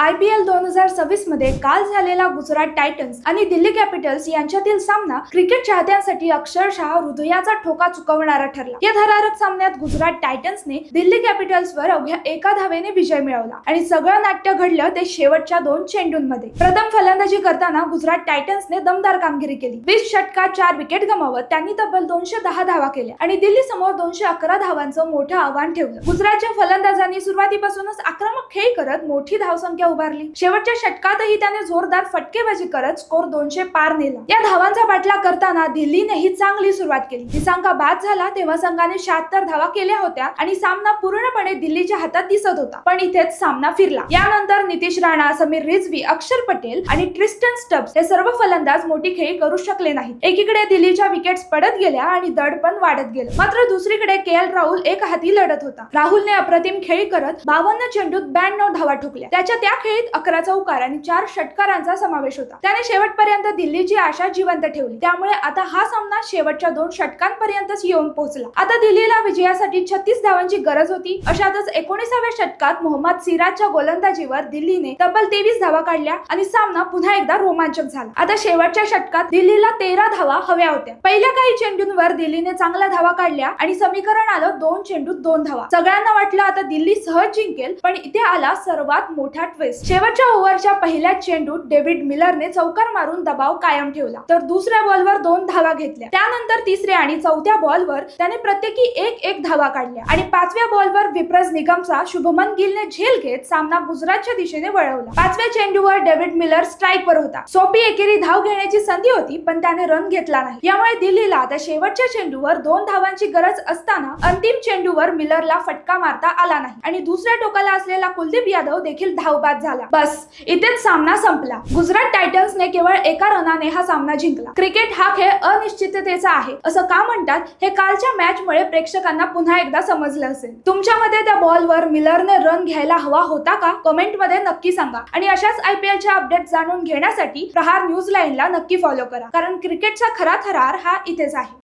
IPL 2026 मध्ये काल झालेला गुजरात टायटन्स आणि दिल्ली कॅपिटल्स यांच्यातील सामना क्रिकेट चाहत्यांसाठी अक्षरशः हृदयाचा ठोका चुकवणारा ठरला। या थरारक सामन्यात गुजरात टायटन्सने दिल्ली कॅपिटल्सवर अवघ्या एका धावेने विजय मिळवला आणि सगळं नाट्य घडलं ते शेवटच्या 2 चेंडूंमध्ये। प्रथम फलंदाजी करताना गुजरात टायटन्सने दमदार कामगिरी केली। 20 षटकात 4 विकेट गमावत त्यांनी तब्बल 210 धावा केल्या आणि दिल्ली समोर 211 धावांचं मोठं आव्हान ठेवलं। गुजरातच्या फलंदाजांनी सुरुवातीपासूनच आक्रमक खेळ करत मोठी धावसंख्या उभारली। शेवटच्या षटकातही त्याने जोरदार फटकेबाजी करत स्कोर 200 पार नेला। या धावांचा पाठलाग करताना दिल्लीनेही चांगली सुरुवात केली। निसांका बाद झाला तेव्हा संघाने 76 धावा केल्या होत्या आणि सामना पूर्णपणे दिल्लीच्या हातात दिसत होता, पण इथेच सामना फिरला। यानंतर नितीश राणा, समीर रिझवी, अक्षर पटेल आणि ट्रिस्टन स्टब्स हे सर्व फलंदाज मोठी खेळी करू शकले नाहीत। एकीकडे दिल्लीच्या विकेट्स पडत गेल्या आणि दडपण वाढत गेलं, मात्र दुसरीकडे KL राहुल एक हाती लढत होता। राहुलने अप्रतिम खेळी करत 52 चेंडूत 92 धावा ठोकल्या। त्याच्या त्या खेळीत 11 चौकार आणि 4 षटकारांचा समावेश होता। त्याने शेवटपर्यंत दिल्लीची आशा जिवंत ठेवली, त्यामुळे आता हा सामना शेवटच्या 2 षटकांपर्यंतच येऊन पोहोचला। आता दिल्लीला विजयासाठी 36 धावांची गरज होती। अशातच 19व्या षटकात मोहम्मद सिराजच्या गोलंदाजीवर दिल्लीने तब्बल 23 धावा काढल्या आणि सामना पुन्हा एकदा रोमांचक झाला। आता शेवटच्या षटकात दिल्लीला 13 धावा हव्या होत्या। पहिल्या काही चेंडूंवर दिल्लीने चांगल्या धावा काढल्या आणि समीकरण आलं 2 चेंडूत 2 धावा। सगळ्यांना वाटलं आता दिल्ली सहज जिंकेल, पण इथे आला सर्वात मोठा ट्विस्ट। शेवटच्या ओव्हरच्या पहिल्या चेंडूत डेव्हिड मिलरने चौकार मारून दबाव कायम ठेवला, तर दुसऱ्या बॉलवर 2 धावा घेतल्या। त्यानंतर तिसऱ्या आणि चौथ्या बॉलवर त्याने प्रत्येकी एक धावा काढल्या आणि 5व्या बॉलवर विप्रज निगमचा शुभमन गिलने झेल घेत सामना गुजरातच्या दिशेने वळवला। 5व्या चेंडूवर डेव्हिड मिलर स्ट्राईकवर होता। सोपी एकेरी धाव घेण्याची संधी होती, पण त्याने रन घेतला नाही। यामुळे दिल्लीला आता शेवटच्या चेंडूवर 2 धावांची गरज असताना अंतिम चेंडूवर मिलरला फटका मारता आला नाही आणि दुसऱ्या टोकाला असलेला कुलदीप यादव देखील धावबाद झाला। बस इथेच सामना संपला। गुजरात टायटन्सने केवळ एका रनाने हा सामना जिंकला। क्रिकेट हा खेळ अनिश्चिततेचा आहे असं का म्हणतात हे कालच्या मॅचमुळे प्रेक्षकांना पुन्हा एकदा समजलं असेल। तुमच्या मते त्या बॉलवर मिलरने रन घ्यायला हवा होता का? कमेंट मध्ये नक्की सांगा आणि अशाच IPL च्या अपडेट जाणून घेण्यासाठी प्रहार न्यूज लाईनला नक्की फॉलो करा, कारण क्रिकेटचा खरा थरार हा इथेच आहे।